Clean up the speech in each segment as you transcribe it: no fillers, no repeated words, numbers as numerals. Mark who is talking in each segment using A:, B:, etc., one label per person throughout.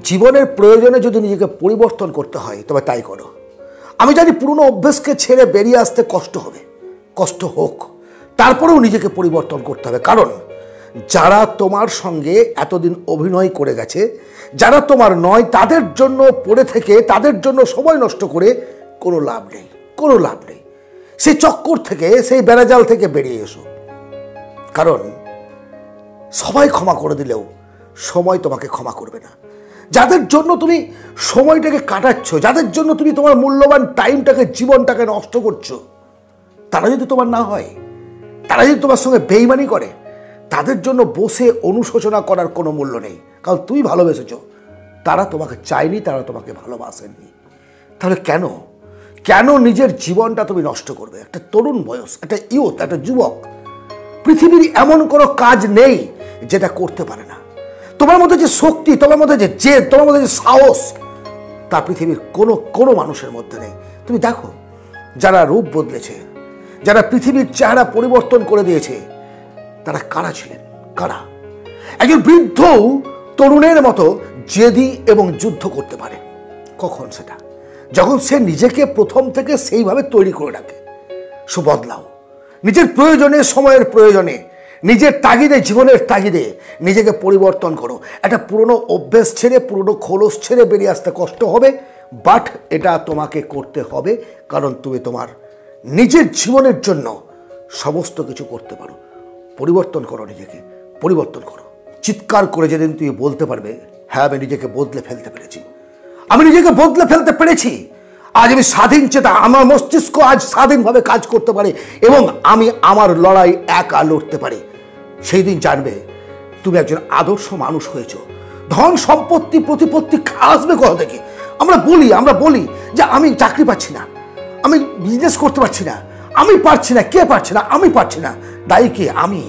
A: জীবনের প্রয়োজনে যদি নিজেকে পরিবর্তন করতে হয় তবে তাই করো। আমি জানি পুরনো অভ্যেসকে ছেড়ে বেরিয়ে আসতে কষ্ট হবে, কষ্ট হোক, তারপরেও নিজেকে পরিবর্তন করতে হবে। কারণ যারা তোমার সঙ্গে এতদিন অভিনয় করে গেছে, যারা তোমার নয়, তাদের জন্য পড়ে থেকে, তাদের জন্য সময় নষ্ট করে কোনো লাভ নেই, কোনো লাভ নেই। সেই চক্কর থেকে, সেই বেড়াজাল থেকে বেরিয়ে এসো। কারণ সবাই ক্ষমা করে দিলেও সময় তোমাকে ক্ষমা করবে না। যাদের জন্য তুমি সময়টাকে কাটাচ্ছ, যাদের জন্য তুমি তোমার মূল্যবান টাইমটাকে, জীবনটাকে নষ্ট করছো, তারা যদি তোমার না হয়, তারা যদি তোমার সঙ্গে বেইমানি করে, তাদের জন্য বসে অনুশোচনা করার কোনো মূল্য নেই। কারণ তুমি ভালোবেসেছো, তারা তোমাকে চায়নি, তারা তোমাকে ভালোবাসেনি। তাহলে কেন কেন নিজের জীবনটা তুমি নষ্ট করবে? একটা তরুণ বয়স, একটা ইয়ুথ, একটা যুবক, পৃথিবীর এমন কোনো কাজ নেই যেটা করতে পারে না। তোমার মধ্যে যে শক্তি, তোমার মধ্যে যে জেদ, তোমার মধ্যে যে সাহস, তা পৃথিবীর কোনো মানুষের মধ্যে নেই। তুমি দেখো, যারা রূপ বদলেছে, যারা পৃথিবীর চেহারা পরিবর্তন করে দিয়েছে, তারা কারা ছিলেন? কারা? একজন বৃদ্ধও তরুণের মতো জেদি এবং যুদ্ধ করতে পারে। কখন? সেটা যখন সে নিজেকে প্রথম থেকে সেইভাবে তৈরি করে রাখে। সো বদলাও, নিজের প্রয়োজনে, সময়ের প্রয়োজনে, নিজের তাগিদে, জীবনের তাগিদে নিজেকে পরিবর্তন করো। একটা পুরনো অভ্যেস ছেড়ে, পুরনো খোলস ছেড়ে বেরিয়ে আসতে কষ্ট হবে, বাট এটা তোমাকে করতে হবে। কারণ তুমি তোমার নিজের জীবনের জন্য সমস্ত কিছু করতে পারো। পরিবর্তন করো, নিজেকে পরিবর্তন করো। চিৎকার করে যেদিন তুমি বলতে পারবে, হ্যাঁ আমি নিজেকে বদলে ফেলতে পেরেছি, আমি নিজেকে বদলে ফেলতে পেরেছি, আজ আমি স্বাধীন চেতা, আমার মস্তিষ্ক আজ স্বাধীনভাবে কাজ করতে পারে এবং আমি আমার লড়াই একা লড়তে পারি, সেই দিন জানবে তুমি একজন আদর্শ মানুষ হয়েছ। ধন সম্পত্তি প্রতিপত্তি আসবে কোথা থেকে? আমরা বলি যে আমি চাকরি পাচ্ছি না, আমি বিজনেস করতে পারছি না, আমি পারছি না। কে পারছে না? আমি পারছি না। দায়ী কে? আমি।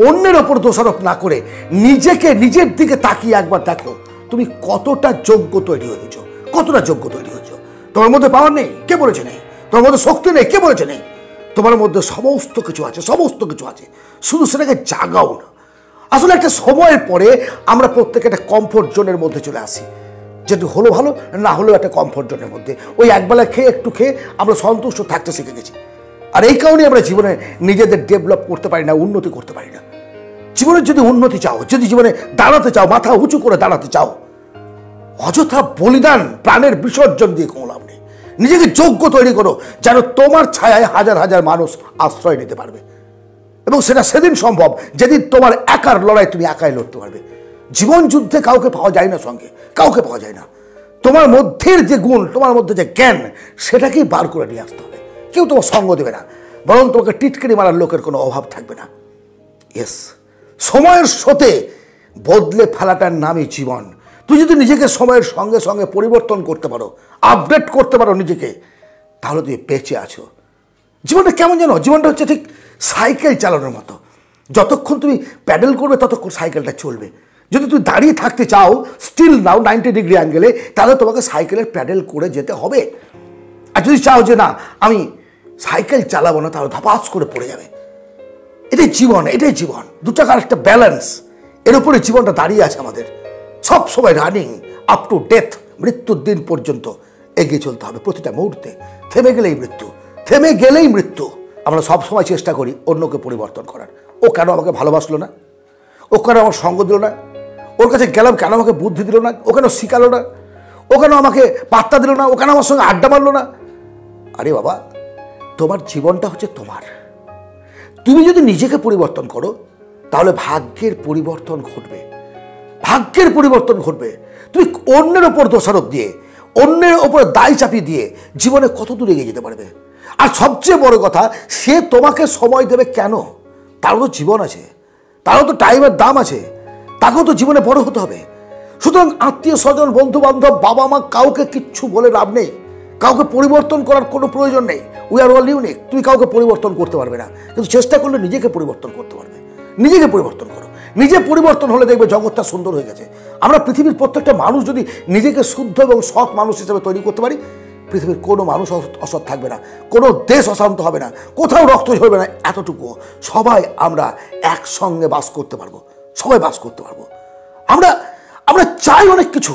A: অন্যের ওপর দোষারোপ না করে নিজেকে, নিজের দিকে তাকিয়ে একবার দেখো তুমি কতটা যোগ্য তৈরি হয়েছ, কতটা যোগ্য তৈরি হয়েছ। তোমার মধ্যে পাওয়ার নেই, কে বলেছে নেই? তোমার মধ্যে শক্তি নেই, কে বলেছে নেই? তোমার মধ্যে সমস্ত কিছু আছে, সমস্ত কিছু আছে, শুধু সেটাকে জাগাও না। আসলে একটা সময়ের পরে আমরা প্রত্যেকে একটা কমফোর্ট জোনের মধ্যে চলে আসি, যেটা হলো ভালো, না হলেও একটা কমফোর্ট জোনের মধ্যে। ওই একবেলা খেয়ে, একটু খেয়ে আমরা সন্তুষ্ট থাকতে শিখে গেছি। আর এই কারণে আমরা জীবনে নিজেদের ডেভেলপ করতে পারি না, উন্নতি করতে পারি না। জীবনের যদি উন্নতি চাও, যদি জীবনে দাঁড়াতে চাও, মাথা উঁচু করে দাঁড়াতে চাও, অযথা বলিদান, প্রাণের বিসর্জন দিয়ে কোনো লাভ নেই। নিজেকে যোগ্য তৈরি করো যেন তোমার ছায়ায় হাজার হাজার মানুষ আশ্রয় নিতে পারবে। এবং সেটা সেদিন সম্ভব যেদিন তোমার একার লড়াই তুমি একাই লড়তে পারবে। জীবন যুদ্ধে কাউকে পাওয়া যায় না সঙ্গে, কাউকে পাওয়া যায় না। তোমার মধ্যের যে গুণ, তোমার মধ্যে যে জ্ঞান, সেটাকেই বার করে নিয়ে আসতে হবে। কেউ তোমার সঙ্গ দেবে না, বরং তোমাকে টিটকারি মারার লোকের কোনো অভাব থাকবে না। ইয়েস, সময়ের সাথে বদলে ফেলাটার নামই জীবন। তুই যদি নিজেকে সময়ের সঙ্গে সঙ্গে পরিবর্তন করতে পারো, আপডেট করতে পারো নিজেকে, তাহলে তুমি বেঁচে আছো। জীবনটা কেমন জানো? জীবনটা হচ্ছে ঠিক সাইকেল চালানোর মতো। যতক্ষণ তুমি প্যাডেল করবে ততক্ষণ সাইকেলটা চলবে। যদি তুমি দাঁড়িয়ে থাকতে চাও, স্টিল নাও 90 ডিগ্রি অ্যাঙ্গেলে, তাহলে তোমাকে সাইকেলের প্যাডেল করে যেতে হবে। আর যদি চাও যে না আমি সাইকেল চালাবো না, তাহলে ধপাস করে পড়ে যাবে। এটাই জীবন, এটাই জীবন। দুটাকার একটা ব্যালেন্স, এর উপরে জীবনটা দাঁড়িয়ে আছে আমাদের। সব সময় রানিং আপ টু ডেথ, মৃত্যুর দিন পর্যন্ত এগিয়ে চলতে হবে প্রতিটা মুহূর্তে। থেমে গেলেই মৃত্যু, থেমে গেলেই মৃত্যু। আমরা সবসময় চেষ্টা করি অন্যকে পরিবর্তন করার। ও কেন আমাকে ভালোবাসলো না? ও কেন আমার সঙ্গ দিল না? ওর কাছে গেলাম কেন আমাকে বুদ্ধি দিল না? ও কেন শিখালো না? ও কেন আমাকে পাত্তা দিল না? ও কেন আমার সঙ্গে আড্ডা মারলো না? আরে বাবা, তোমার জীবনটা হচ্ছে তোমার। তুমি যদি নিজেকে পরিবর্তন করো, তাহলে ভাগ্যের পরিবর্তন ঘটবে, ভাগ্যের পরিবর্তন ঘটবে। তুমি অন্যের ওপর দোষারোপ দিয়ে, অন্যের ওপর দায় চাপিয়ে দিয়ে জীবনে কত দূর এগিয়ে যেতে পারবে? আর সবচেয়ে বড় কথা, সে তোমাকে সময় দেবে কেন? তারও তো জীবন আছে, তারও তো টাইমের দাম আছে, তাকেও তো জীবনে বড় হতে হবে। সুতরাং আত্মীয় স্বজন, বন্ধু বান্ধব, বাবা মা, কাউকে কিচ্ছু বলে লাভ নেই। কাউকে পরিবর্তন করার কোনো প্রয়োজন নেই। We are all unique. তুমি কাউকে পরিবর্তন করতে পারবে না, কিন্তু চেষ্টা করলে নিজেকে পরিবর্তন করতে পারবে। নিজেকে পরিবর্তন করো। নিজে পরিবর্তন হলে দেখবে জগৎটা সুন্দর হয়ে গেছে। আমরা পৃথিবীর প্রত্যেকটা মানুষ যদি নিজেকে শুদ্ধ এবং সৎ মানুষ হিসেবে তৈরি করতে পারি, পৃথিবীর কোনো মানুষ অসৎ থাকবে না, কোনো দেশ অশান্ত হবে না, কোথাও রক্ত ঝরবে না। এতটুকু সবাই আমরা একসঙ্গে বাস করতে পারবো, সবাই বাস করতে পারবো। আমরা চাই অনেক কিছু,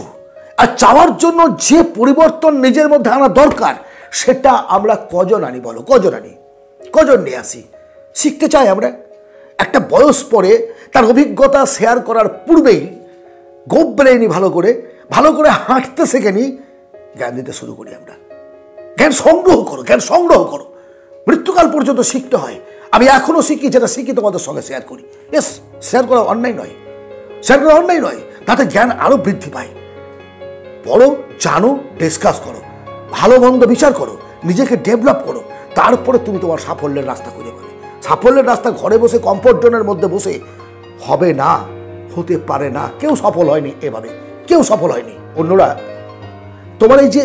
A: আর চাওয়ার জন্য যে পরিবর্তন নিজের মধ্যে আনা দরকার সেটা আমরা কজন আনি বলো? কজন নিয়ে আসি? শিখতে চাই আমরা। একটা বয়স পরে তার অভিজ্ঞতা শেয়ার করার পূর্বেই গোপ বেড়েনি ভালো করে হাঁটতে শেখেনি, জ্ঞান দিতে শুরু করি আমরা। জ্ঞান সংগ্রহ করো। মৃত্যুকাল পর্যন্ত শিখতে হয়। আমি এখনো শিখি, যেটা শিখি তোমাদের সঙ্গে শেয়ার করি। শেয়ার করা অন্যায় নয়, তাতে জ্ঞান আরো বৃদ্ধি পায়। পড়ো, জানো, ডিসকাস করো, ভালো মন্দ বিচার করো, নিজেকে ডেভেলপ করো, তারপরে তুমি তোমার সাফল্যের রাস্তা খুঁজে পাবে। সাফল্যের রাস্তা ঘরে বসে কমফোর্ট জোনের মধ্যে বসে হবে না, হতে পারে না। কেউ সফল হয়নি এভাবে, কেউ সফল হয়নি। অন্যরা, তোমার এই যে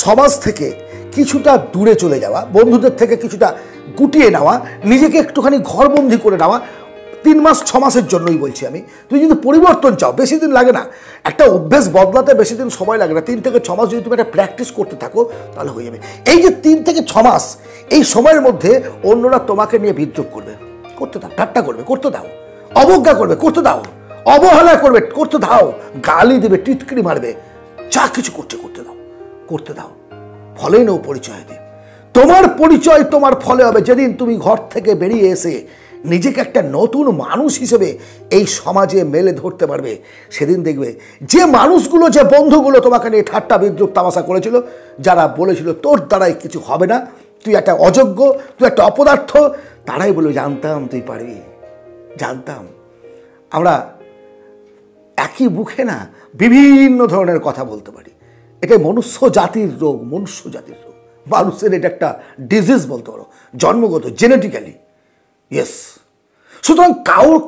A: সমাজ থেকে কিছুটা দূরে চলে যাওয়া, বন্ধুদের থেকে কিছুটা গুটিয়ে নেওয়া, নিজেকে একটুখানি ঘরবন্দি করে নেওয়া, 3 মাস 6 মাসের জন্যই বলছি আমি। তুমি যদি পরিবর্তন চাও, বেশি দিন লাগে না। একটা অভ্যেস বদলাতে বেশি দিন সময় লাগে না। 3 থেকে 6 মাস যদি তুমি একটা প্র্যাকটিস করতে থাকো তাহলে হয়ে যাবে। এই যে 3 থেকে 6 মাস, এই সময়ের মধ্যে অন্যরা তোমাকে নিয়ে বিদ্রুপ করবে, করতে দাও। ঠাট্টা করবে, করতে দাও। অবজ্ঞা করবে, করতে দাও। অবহেলা করবে, করতে দাও। গালি দেবে, টিটকিরি মারবে, যা কিছু করতে দাও। ফলেই নাও পরিচয় দে। তোমার পরিচয় তোমার ফলে হবে যেদিন তুমি ঘর থেকে বেরিয়ে এসে নিজেকে একটা নতুন মানুষ হিসেবে এই সমাজে মেলে ধরতে পারবে। সেদিন দেখবে যে মানুষগুলো, যে বন্ধুগুলো তোমাকে নিয়ে ঠাট্টা বিদ্রুপ তামাশা করেছিল, যারা বলেছিল তোর দ্বারাই কিছু হবে না, তুই একটা অযোগ্য, তুই একটা অপদার্থ, তারাই বলবে জানতাম তুই পারবি, জানতাম। আমরা একই মুখে না বিভিন্ন ধরনের কথা বলতে পারি। এটাই মনুষ্য জাতির রোগ। মানুষের এটা একটা ডিজিজ বলতে পারো, জন্মগত, জেনেটিক্যালি। ইয়েস। সুতরাং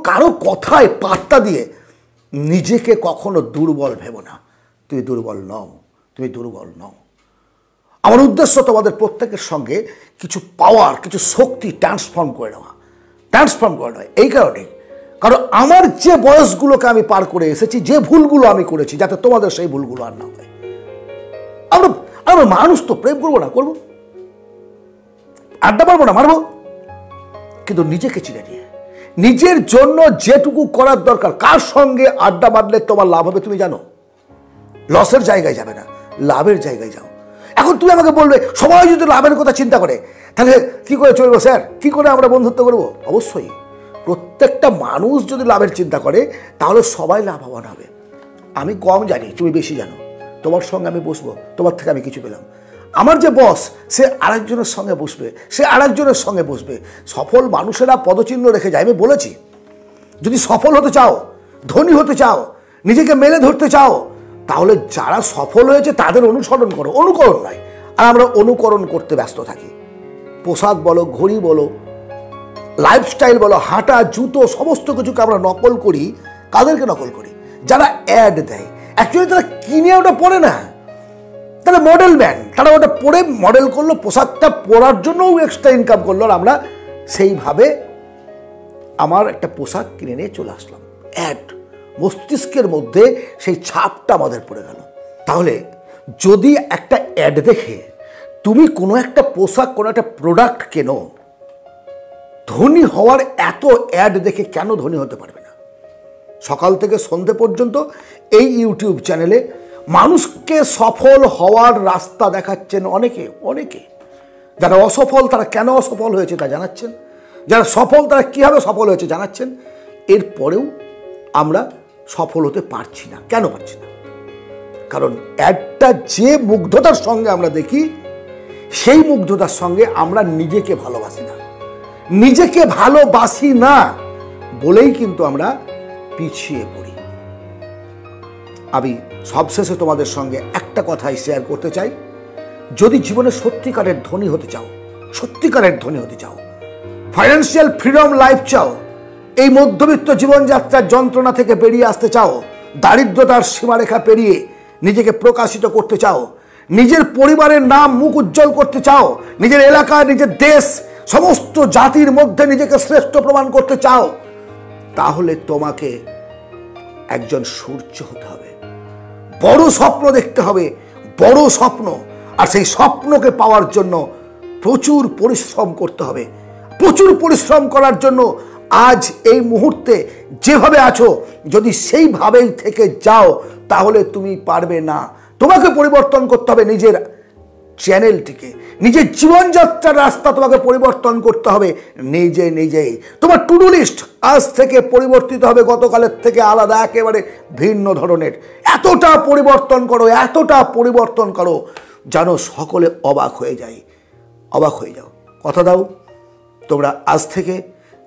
A: কারো কথায় পাত্তা দিয়ে নিজেকে কখনো দুর্বল ভেবো না। তুমি দুর্বল নও। আমার উদ্দেশ্য তোমাদের প্রত্যেকের সঙ্গে কিছু পাওয়ার, কিছু শক্তি ট্রান্সফর্ম করে নেওয়া। এই কারণেই, কারণ আমার যে বয়সগুলোকে আমি পার করে এসেছি, যে ভুলগুলো আমি করেছি, যাতে তোমাদের সেই ভুলগুলো আর না হয়। আমরা মানুষ তো, প্রেম করবো না, করবো, আড্ডা মারবো না, মারবো, কিন্তু নিজেকে চিনে নিয়ে, নিজের জন্য যেটুকু করার দরকার। কার সঙ্গে আড্ডা মারলে তোমার লাভ হবে তুমি জানো? লসের জায়গায় যাবে না, লাভের জায়গায় যাও। এখন তুমি আমাকে বলবে সবাই যদি লাভের কথা চিন্তা করে তাহলে কি করে চলবো স্যার? কি করে আমরা বন্ধুত্ব করবো? অবশ্যই প্রত্যেকটা মানুষ যদি লাভের চিন্তা করে তাহলে সবাই লাভবান হবে। আমি কম জানি, তুমি বেশি জানো। তোমার সঙ্গে আমি বসবো, তোমার থেকে আমি কিছু পেলাম। আমার যে বস, সে আরেকজনের সঙ্গে বসবে, সফল মানুষেরা পদচিহ্ন রেখে যায়। আমি বলেছি, যদি সফল হতে চাও, ধনী হতে চাও, নিজেকে মেলে ধরতে চাও, তাহলে যারা সফল হয়েছে তাদের অনুসরণ করো, অনুকরণ নয়। আর আমরা অনুকরণ করতে ব্যস্ত থাকি। পোশাক বলো, ঘড়ি বলো, লাইফস্টাইল বলো, হাঁটা, জুতো, সমস্ত কিছুকে আমরা নকল করি। কাদেরকে নকল করি? যারা অ্যাড দেয়। অ্যাকচুয়ালি তারা কিনে ওটা পরে না, তারা মডেল ম্যান। তারা ওটা পরে মডেল করলো, পোশাকটা পরার জন্যও এক্সট্রা ইনকাম করলো। আর আমরা সেইভাবে আমার একটা পোশাক কিনে নিয়ে চলে আসলাম। অ্যাড, মস্তিষ্কের মধ্যে সেই ছাপটা আমাদের পড়ে গেল। তাহলে যদি একটা অ্যাড দেখে তুমি কোনো একটা পোশাক, কোনো একটা প্রোডাক্ট কেনো, ধনী হওয়ার এত অ্যাড দেখে কেন ধনী হতে পারবে না? সকাল থেকে সন্ধে পর্যন্ত এই ইউটিউব চ্যানেলে মানুষকে সফল হওয়ার রাস্তা দেখাচ্ছেন অনেকে। যারা অসফল তারা কেন অসফল হয়েছে তা জানাচ্ছেন, যারা সফল তারা কীভাবে সফল হয়েছে জানাচ্ছেন। এরপরেও আমরা সফল হতে পারছি না। কেন পারছি না? কারণ অ্যাডটা যে মুগ্ধতার সঙ্গে আমরা দেখি, সেই মুগ্ধতার সঙ্গে আমরা নিজেকে ভালোবাসি না বলেই কিন্তু আমরা পিছিয়ে পড়ি। আমি সবশেষে তোমাদের সঙ্গে একটা কথাই শেয়ার করতে চাই। যদি জীবনে সত্যিকারের ধনী হতে চাও, ফাইন্যান্সিয়াল ফ্রিডম লাইফ চাও, এই মধ্যবিত্ত জীবনযাত্রার যন্ত্রণা থেকে বেরিয়ে আসতে চাও, দারিদ্রতার সীমারেখা পেরিয়ে নিজেকে প্রকাশিত করতে চাও, নিজের পরিবারের নাম মুখ উজ্জ্বল করতে চাও, নিজের এলাকা, নিজের দেশ, সমস্ত জাতির মধ্যে নিজেকে শ্রেষ্ঠ প্রমাণ করতে চাও, তাহলে তোমাকে একজন সূর্য হতে হবে। বড় স্বপ্ন দেখতে হবে, বড় স্বপ্ন। আর সেই স্বপ্নকে পাওয়ার জন্য প্রচুর পরিশ্রম করতে হবে। প্রচুর পরিশ্রম করার জন্য আজ এই মুহূর্তে যেভাবে আছো যদি সেইভাবেই থেকে যাও তাহলে তুমি পারবে না। তোমাকে পরিবর্তন করতে হবে নিজের চ্যানেলটিকে, নিজের জীবনযাত্রার রাস্তা তোমাকে পরিবর্তন করতে হবে নিজেই। তোমার টু ডু লিস্ট আজ থেকে পরিবর্তিত হবে, গতকালের থেকে আলাদা, একেবারে ভিন্ন ধরনের। এতটা পরিবর্তন করো যেন সকলে অবাক হয়ে যাও। কথা দাও তোমরা আজ থেকে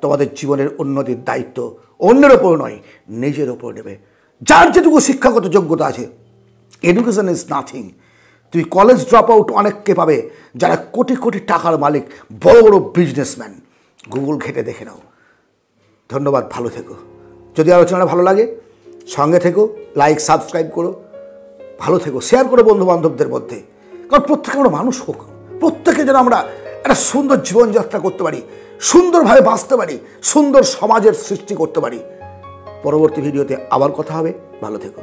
A: তোমাদের জীবনের উন্নতির দায়িত্ব অন্যের ওপর নয়, নিজের ওপর নেবে। যার যেটুকু শিক্ষাগত যোগ্যতা আছে, এডুকেশন ইজ নাথিং। তুই কলেজ ড্রপ আউট অনেককে পাবে যারা কোটি কোটি টাকার মালিক, বড় বড় বিজনেসম্যান। গুগল ঘেটে দেখে নাও। ধন্যবাদ, ভালো থেকো। যদি আলোচনাটা ভালো লাগে সঙ্গে থেকো, লাইক সাবস্ক্রাইব করো, ভালো থেকো, শেয়ার করো বন্ধু বান্ধবদের মধ্যে। কারণ প্রত্যেকে আমরা মানুষ হোক, প্রত্যেকে যেন আমরা একটা সুন্দর জীবনযাত্রা করতে পারি, সুন্দরভাবে বাঁচতে পারি, সুন্দর সমাজের সৃষ্টি করতে পারি। পরবর্তী ভিডিওতে আবার কথা হবে, ভালো থেকো।